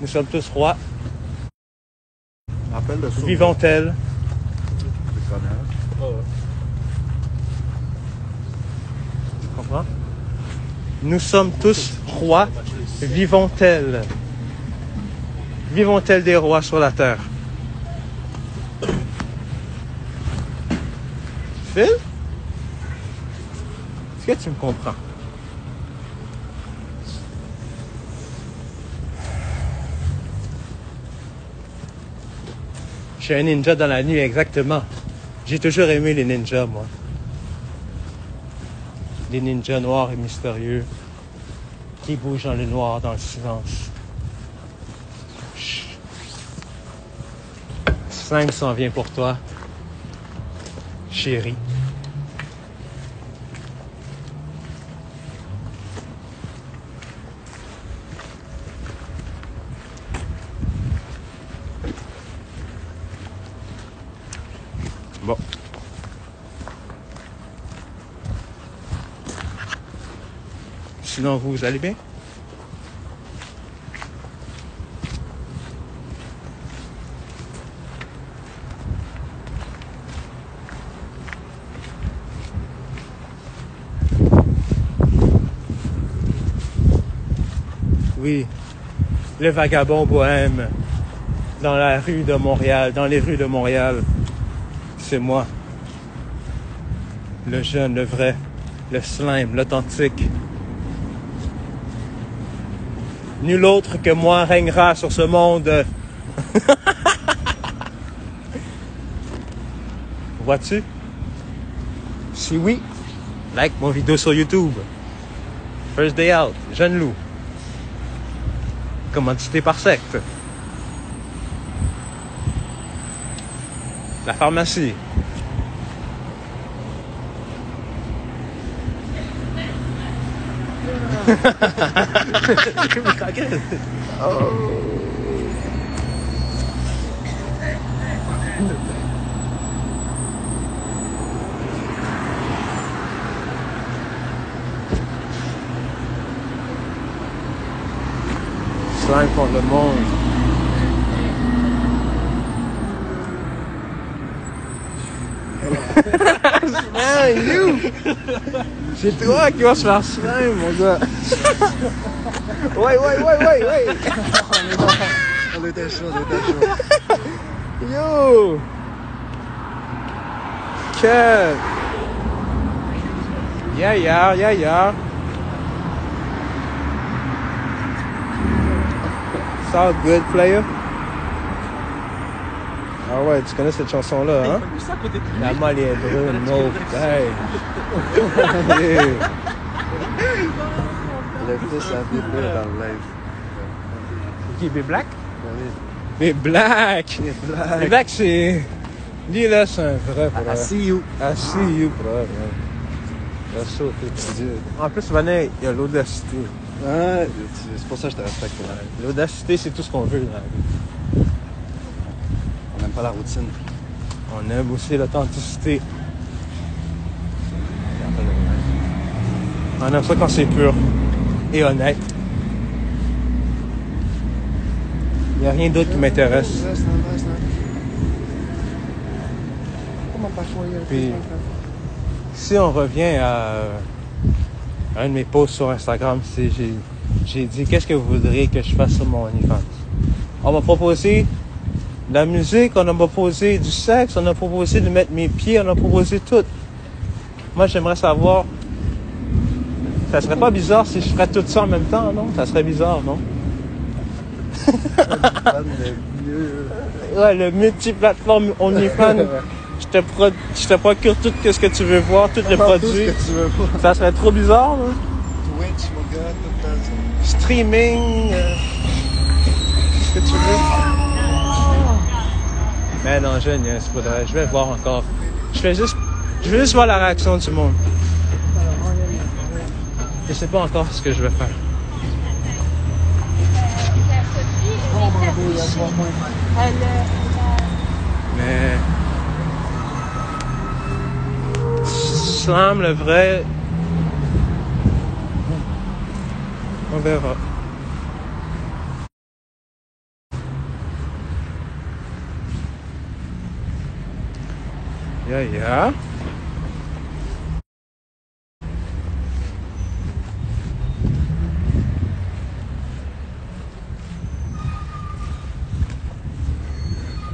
Nous sommes tous rois. Rappelle le saut. Vivons-elles. Tu connais. Tu comprends? Nous sommes tous rois. Vivons-elles. Vivons-elles des rois sur la terre. Phil? Est-ce que tu me comprends? Je suis un ninja dans la nuit, exactement. J'ai toujours aimé les ninjas, moi. Les ninjas noirs et mystérieux qui bougent dans le noir, dans le silence. Chut. Slime s'en vient pour toi, chérie. Bon. Sinon, vous allez bien? Oui, le vagabond bohème dans la rue de Montréal, dans les rues de Montréal. C'est moi. Le jeune, le vrai, le slime, l'authentique. Nul autre que moi régnera sur ce monde. Vois-tu? Si oui, like mon vidéo sur YouTube. First Day Out, Jeune Loup. Commandité par secte. La pharmacie. Slime pour le monde. Man, you! C'est toi qui vas se faire slime, mon gars. Ouais. On était chaud. Yo! Quel! Yeah. It's all good, player. Ah ouais, tu connais cette chanson-là, hein? La molle est brune, mauve, hey! Le fils à bébé dans le live. Qui, Big Black? Oui. Big Black! Big Black, c'est... Lui, là, c'est un vrai, bro. I see you. I see you, bro. La sauté, tu dis. En plus, Vanessa, il y a l'audacité. Ouais, c'est pour ça que je te respecte. L'audacité, c'est tout ce qu'on veut dans la vie. On n'aime pas la routine. On aime aussi l'authenticité. On aime ça quand c'est pur et honnête. Il n'y a rien d'autre qui m'intéresse. Puis, si on revient à un de mes posts sur Instagram, j'ai dit qu'est-ce que vous voudriez que je fasse sur mon OnlyFans. On m'a proposé de la musique, on m'a proposé du sexe, on a proposé de mettre mes pieds, on a proposé tout. Moi, j'aimerais savoir, ça serait pas bizarre si je ferais tout ça en même temps, non? Ça serait bizarre, non? Ouais, le multiplateforme OnlyFans. Je te procure tout ce que tu veux voir, tous les produits. Tout ce que tu veux voir. Ça serait trop bizarre, là. Twitch, mon gars, tout le temps. Streaming, ce que tu veux. Mais non, je niaise, faudrait. Je vais voir encore. Je veux juste voir la réaction du monde. Je sais pas encore ce que je vais faire. Mais... Slam, le vrai... On verra. Yeah, yeah.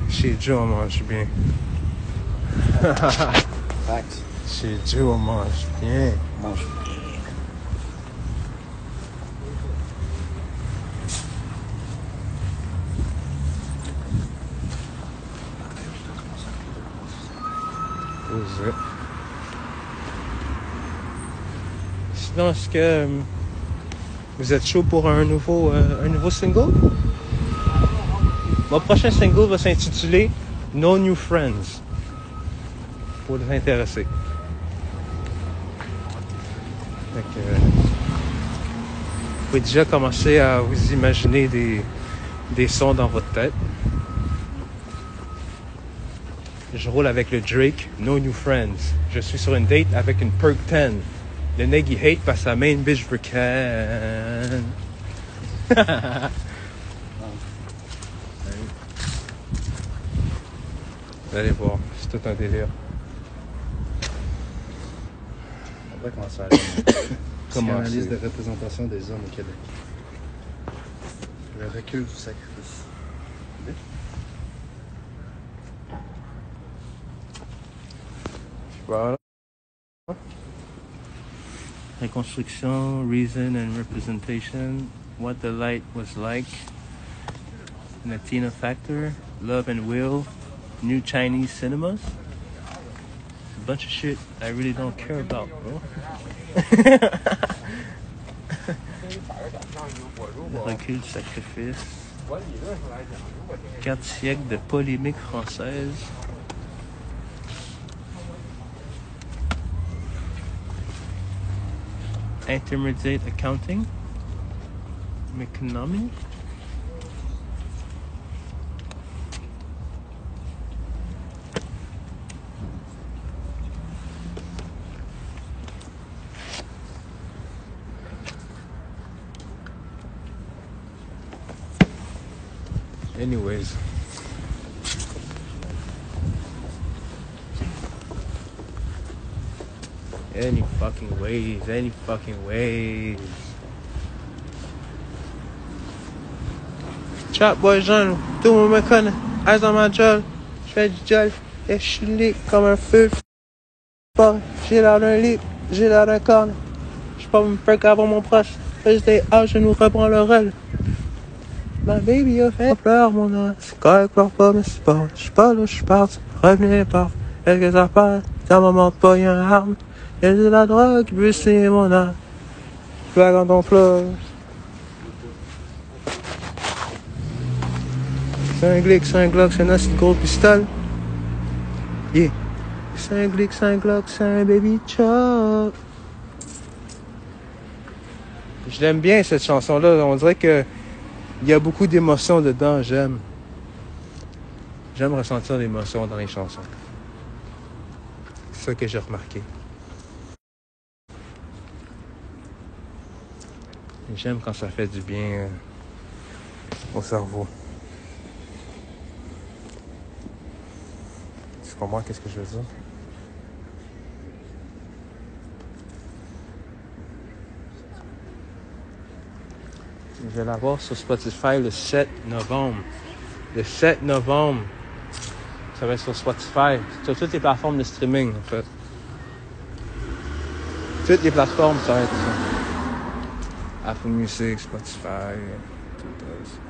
Chez Joe, on mange bien. Facts. Chez Joe, on mange bien. Mange. Posé. Sinon, est-ce que vous êtes chaud pour un nouveau single? Mon prochain single va s'intituler No New Friends. Pour les intéressés. Fait que, vous pouvez déjà commencer à vous imaginer des sons dans votre tête. Je roule avec le Drake, No New Friends. Je suis sur une date avec une Perk 10. Le nègre il hate parce que sa main bitch veut can. Vous allez voir, c'est tout un délire. On devrait commencer à aller. Comment Analyse c'est? de représentation des hommes au Québec. Le recul du sacrifice. Voilà. Reconstruction, reason and representation, what the light was like, Latina factor, love and will, new Chinese cinemas. A bunch of shit I really don't care about, bro. Le recul du sacrifice. 4 siècles de polémique française. Intermediate accounting. Economy. Anyways. Any fucking ways. Chop boy jeune, tout le monde me connaît. Eyes dans ma jolle, je fais du gel et je suis lit comme un feu fort. J'ai l'air d'un lit, j'ai l'air d'un corne. Je peux me faire avant mon proche. First day out, je nous reprends le rôle. Ma baby a fait pleurer mon âme. C'est correct, pleure pas, mais c'est pas. Je suis pas là, je suis parti. Revenez pas. Est-ce que ça passe? Ça me montre pas, y'a un arme. Y'a de la drogue qui veut signer mon âme. Flag en ton fleur. C'est un glick, c'est un glock, c'est un assez gros pistolet. Yeah. C'est un glick, c'est un glock, c'est un baby chop. Je l'aime bien cette chanson-là. On dirait que il y a beaucoup d'émotions dedans. J'aime ressentir l'émotion dans les chansons. C'est ça que j'ai remarqué. J'aime quand ça fait du bien au cerveau. Tu comprends qu'est-ce que je veux dire? Je vais l'avoir sur Spotify le 7 novembre. Le 7 novembre, ça va être sur Spotify. Sur toutes les plateformes de streaming, en fait. Toutes les plateformes, ça va être ça. Apple Music, Spotify, tout ça.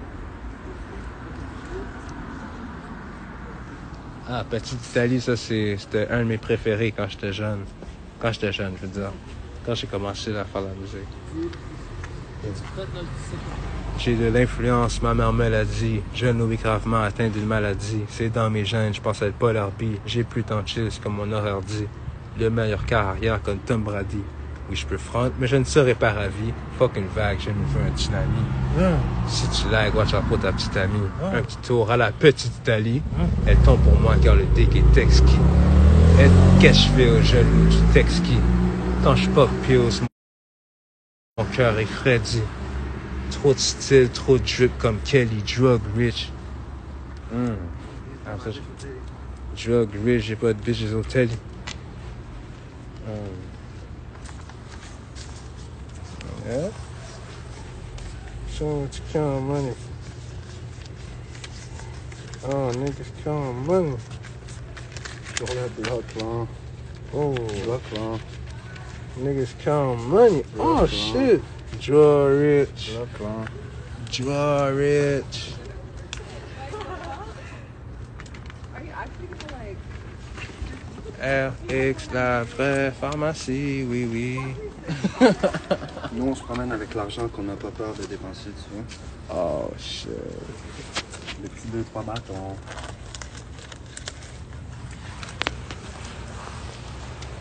Ah, Petite Italie, ça, c'était un de mes préférés quand j'étais jeune. Quand j'étais jeune, je veux dire. Quand j'ai commencé à faire la musique. J'ai de l'influence, ma mère me l'a dit. Jeune ou gravement atteint d'une maladie. C'est dans mes gènes, je pense être pas l'herbi. J'ai plus tant de chill comme mon horaire dit. Le meilleur carrière comme Tom Brady. Oui, je peux front, mais je ne serai pas ravi. Fuck une vague, je nous veux un tsunami. Si tu lags, watch out pour ta petite amie. Un petit tour à la petite Italie. Elle tombe pour moi car le dick est exquis. Qu'est-ce que je fais au genou du texki? Quand je pop pills, mon cœur est Freddy. Trop de style, trop de drip comme Kelly, drug rich. Drug rich, j'ai pas de bitches au télé. Yeah. So much count money. Oh, niggas count money. Sur le bloc, là. Oh, Bloc, là. niggas count money. Oh, Block, shit. Draw rich. Bloc, là. Draw rich. Are you actually gonna like? RX, la vraie pharmacie, oui, oui. Nous, on se promène avec l'argent qu'on n'a pas peur de dépenser, tu vois. Oh, shit. Les petits 2-3 bâtons.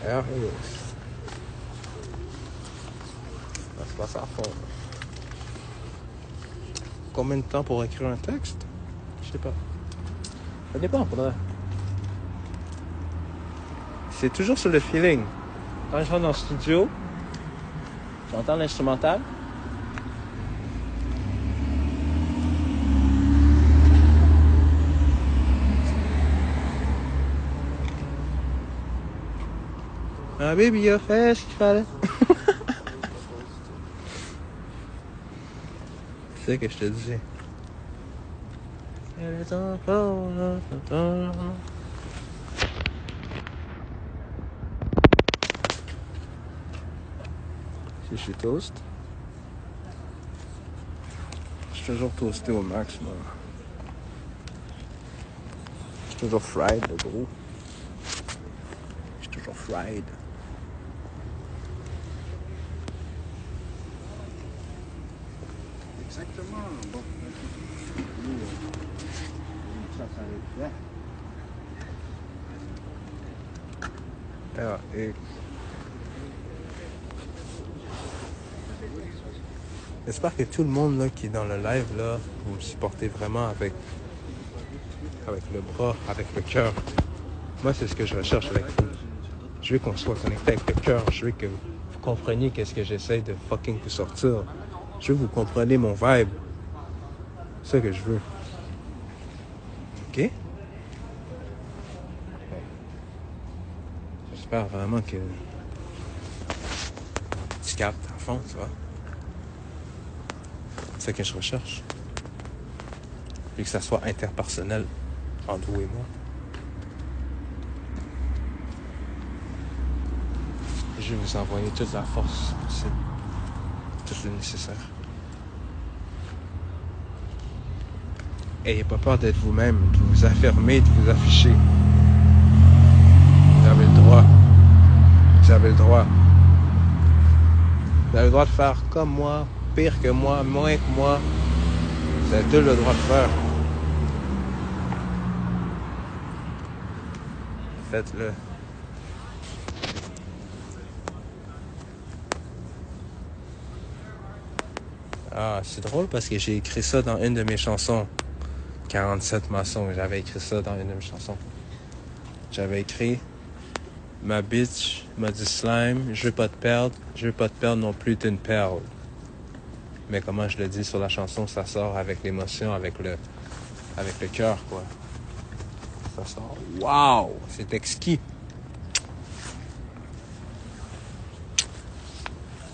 RX. Ça se passe à fond. Combien de temps pour écrire un texte? Je sais pas. Ça dépend, faudrait. C'est toujours sur le feeling. Quand je rentre dans le studio, j'entends l'instrumental. Ah, baby, il a fait ce qu'il fallait. C'est ce que je te disais. Elle est encore là. Si je suis toast, je suis toujours toasté au maximum. Je suis toujours fried, le gros. Je suis toujours fried. Exactement. Bon. Ça s'arrête là. Ah, et... J'espère que tout le monde là, qui est dans le live, là, vous me supportez vraiment avec le bras, avec le cœur. Moi, c'est ce que je recherche avec vous. Je veux qu'on soit connecté avec le cœur. Je veux que vous compreniez qu'est-ce que j'essaie de fucking vous sortir. Je veux que vous compreniez mon vibe. C'est ça que je veux. OK? J'espère vraiment que tu captes à fond, tu vois. C'est ce que je recherche. Puis que ça soit interpersonnel entre vous et moi. Je vais vous envoyer toute la force possible. Tout le nécessaire. Ayez pas peur d'être vous-même, de vous affirmer, de vous afficher. Vous avez le droit. Vous avez le droit. Vous avez le droit de faire comme moi, pire que moi, moins que moi. Vous avez tout le droit de faire. Faites-le. Ah, c'est drôle parce que j'ai écrit ça dans une de mes chansons. 47 maçons, j'avais écrit ça dans une de mes chansons. J'avais écrit ma bitch m'a dit slime, je veux pas te perdre non plus t'es une perle. Mais comment je le dis sur la chanson, ça sort avec l'émotion, avec le cœur, quoi. Ça sort. Wow! C'est exquis.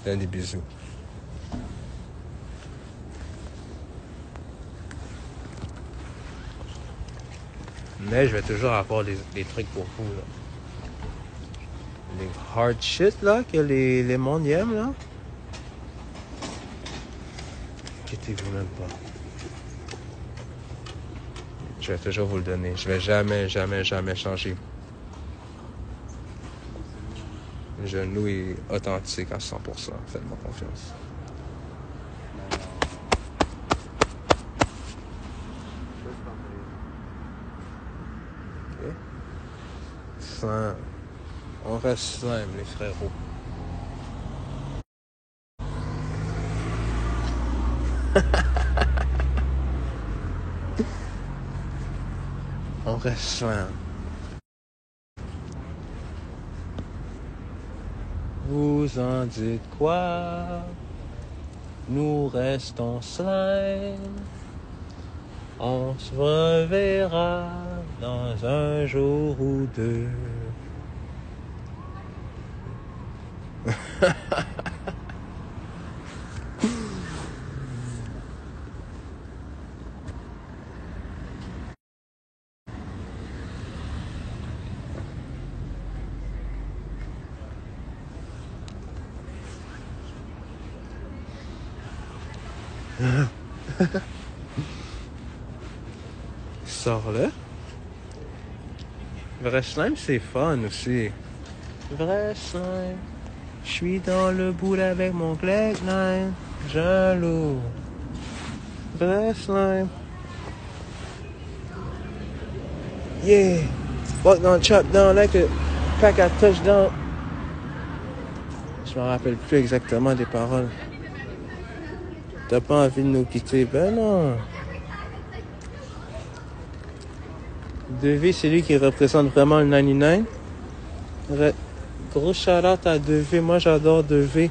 Donne des bisous. Mais je vais toujours avoir des trucs pour vous, là. Les hard shit, là, que les mondes aiment, là. Inquiétez-vous même pas. Je vais toujours vous le donner. Je vais jamais, jamais, jamais changer. Jeune Louis est authentique à 100%. Faites-moi confiance. Ok. Simple. On reste simple, les frérots. On reste simple. Vous en dites quoi? Nous restons slime. On se reverra dans un jour ou deux. Sors-le. Vrai slime, c'est fun aussi. Vrai slime. Je suis dans le boule avec mon Gleg 9. Jaloux. Vrai slime. Yeah. Walk down, chop down like a pack à touchdown. Je me rappelle plus exactement des paroles. T'as pas envie de nous quitter? Ben non. 2V, c'est lui qui représente vraiment le 99. Gros shout-out à 2V. Moi, j'adore 2V.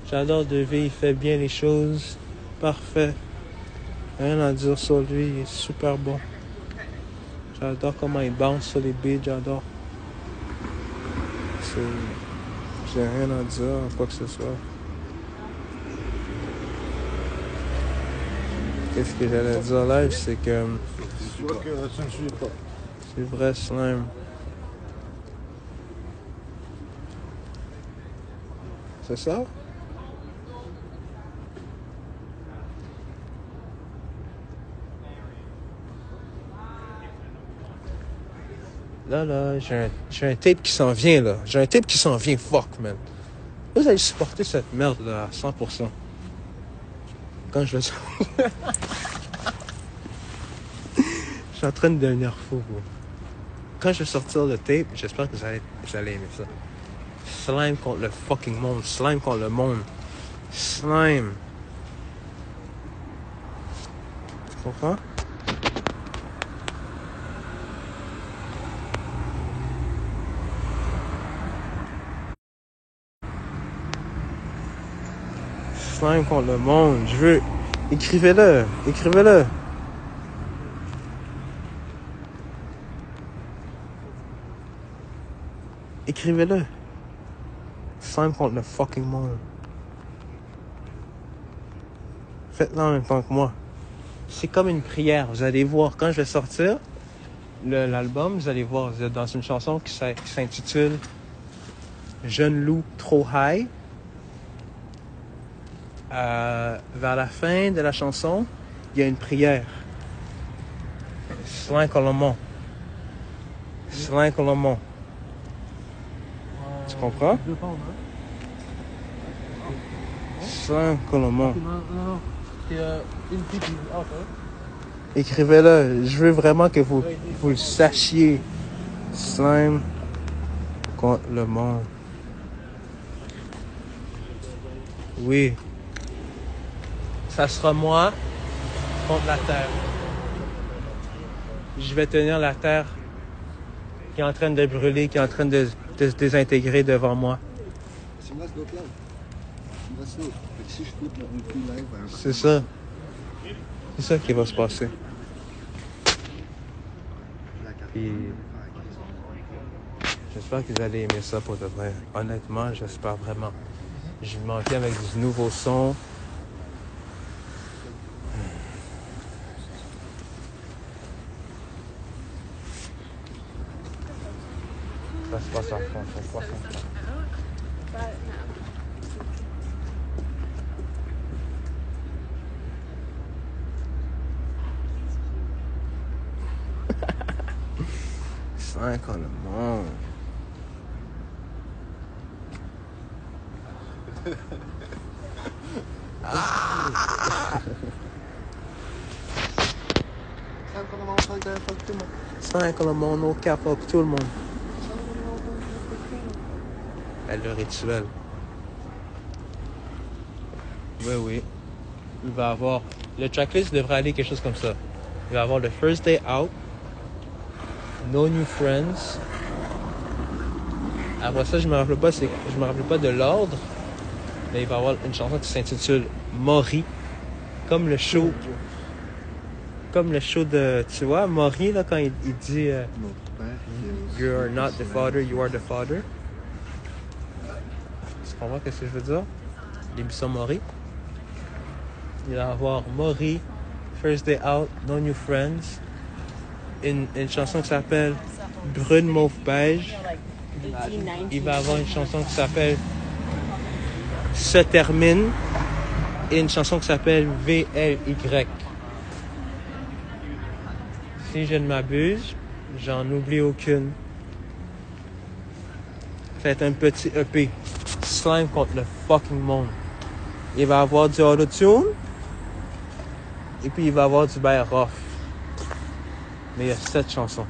J'adore 2V. Il fait bien les choses. Parfait. Rien à dire sur lui. Il est super bon. J'adore comment il bounce sur les beats. J'adore. J'ai rien à dire, quoi que ce soit. Qu'est-ce que j'allais dire live, c'est que... Je vois que ça ne suit pas. C'est vrai slime. C'est ça? Là, j'ai un tape qui s'en vient, là. J'ai un tape qui s'en vient, fuck, man. Vous allez supporter cette merde, là, à 100%. Quand je le sors... Je suis en train de devenir fou, bro. Quand je vais sortir le tape, j'espère que vous allez aimer ça. Slime contre le fucking monde. Slime contre le monde. Slime. Tu comprends? Slime contre le monde. Je veux... Écrivez-le. Écrivez-le. Écrivez-le. Slime contre le fucking monde. Faites-le en même temps que moi. C'est comme une prière. Vous allez voir, quand je vais sortir l'album, vous allez voir, vous êtes dans une chanson qui s'intitule Jeune loup trop high. Vers la fin de la chanson, il y a une prière. Slime contre le monde. Slime contre le monde. Tu comprends? Slime contre le monde. Écrivez-le. Je veux vraiment que vous le sachiez. Slime contre le monde. Oui. Ça sera moi contre la Terre. Je vais tenir la Terre qui est en train de brûler, qui est en train de se désintégrer devant moi. C'est ça. C'est ça qui va se passer. Puis, j'espère que vous allez aimer ça pour de vrai. Honnêtement, j'espère vraiment. Je m'en viens avec du nouveau son. Ça se passe en France, ça se passe en France. C'est contre le monde. C'est contre le monde, au cap, pour tout le monde. Le rituel. Oui. Il va avoir... Le tracklist devrait aller quelque chose comme ça. Il va avoir le First Day Out, No New Friends. Après ça, je me rappelle pas de l'ordre, mais il va y avoir une chanson qui s'intitule Maury, comme le show. comme le show de, tu vois, Maury, là, quand il dit Notre père qui est You are au not the ciel. father, you are the father. Tu comprends ce que je veux dire? L'émission Maury. Il va y avoir Maury, First Day Out, No New Friends. Une chanson qui s'appelle Brune Mauve Beige. Il va y avoir une chanson qui s'appelle Se termine. Et une chanson qui s'appelle VLY. Si je ne m'abuse, j'en oublie aucune. Faites un petit EP. Slime contre le fucking monde. Il va y avoir du auto-tune. Et puis il va y avoir du bail rough. Mais il y a 7 chansons.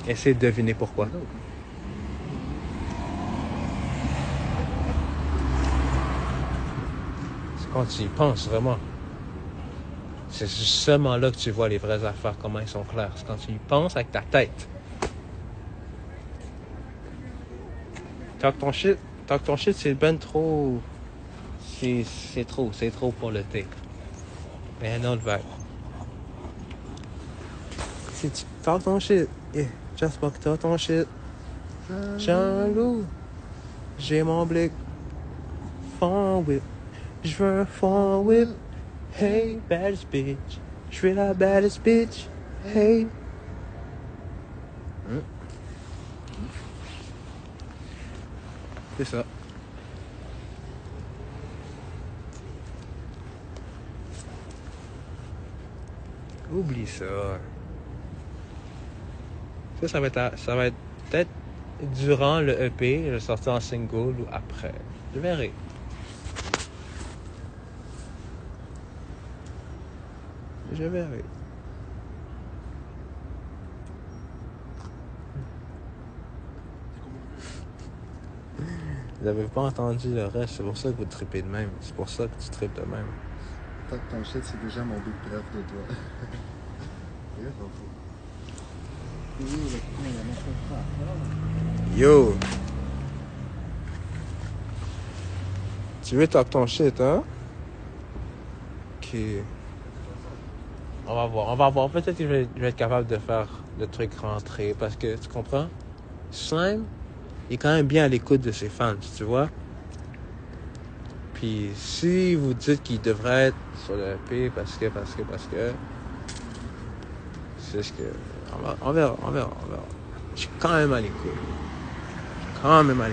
Essayez de deviner pourquoi. C'est quand tu y penses vraiment. C'est seulement là que tu vois les vraies affaires, comment ils sont clairs. C'est quand tu y penses avec ta tête. Talk ton shit, c'est ben trop... C'est trop pour le thé. Mais un autre vague. Si tu talk ton shit, yeah, just fuck talk ton shit. Jean-Loup, j'ai mon blick. Fond whip, je veux un fond whip. Hey, baddest bitch, je suis la baddest bitch. Hey. C'est ça. Oublie ça. Ça va être peut-être durant le EP, je vais sortir en single ou après. Je verrai. Je verrai. Vous n'avez pas entendu le reste, c'est pour ça que vous tripez de même. C'est pour ça que tu tripes de même. Tant que ton shit, c'est déjà mon big bref de toi. Yo! Tu veux talk ton shit, hein? Ok. On va voir. Peut-être que je vais être capable de faire le truc rentrer parce que, tu comprends? Slime, il est quand même bien à l'écoute de ses fans, tu vois? Puis si vous dites qu'il devrait être sur le EP parce que... C'est ce que... On verra. Je suis quand même à l'écoute. Quand même.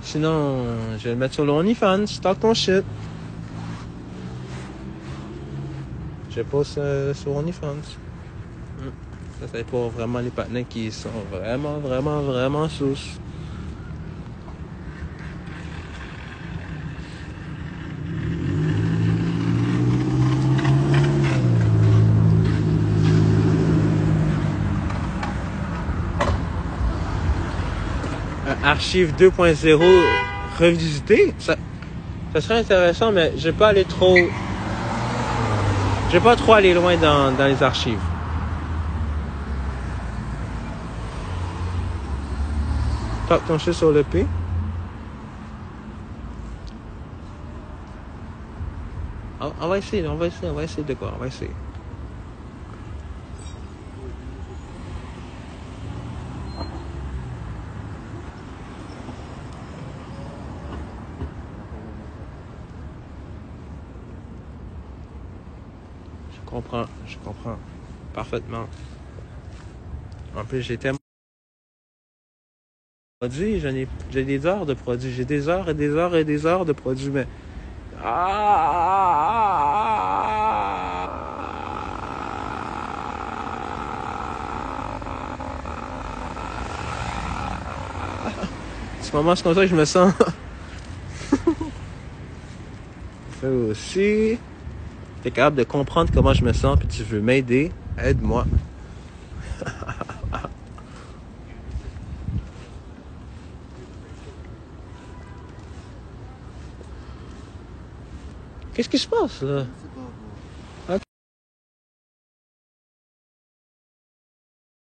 Sinon, je vais le mettre sur le OnlyFans. Talk ton shit. Je poste sur OnlyFans. Ça, c'est pour vraiment les partenaires qui sont vraiment sous. Archive 2.0 revisité, ça serait intéressant, mais je vais pas trop aller loin dans les archives. Talk ton shit sur le P. On va essayer de quoi, on va essayer. Je comprends parfaitement. En plus, j'ai tellement produit, j'ai des heures de produit, j'ai des heures de produit, mais ce moment, c'est comme ça que je me sens. Ça aussi. T'es capable de comprendre comment je me sens, puis tu veux m'aider, aide-moi. Qu'est-ce qui se passe, là? C'est pas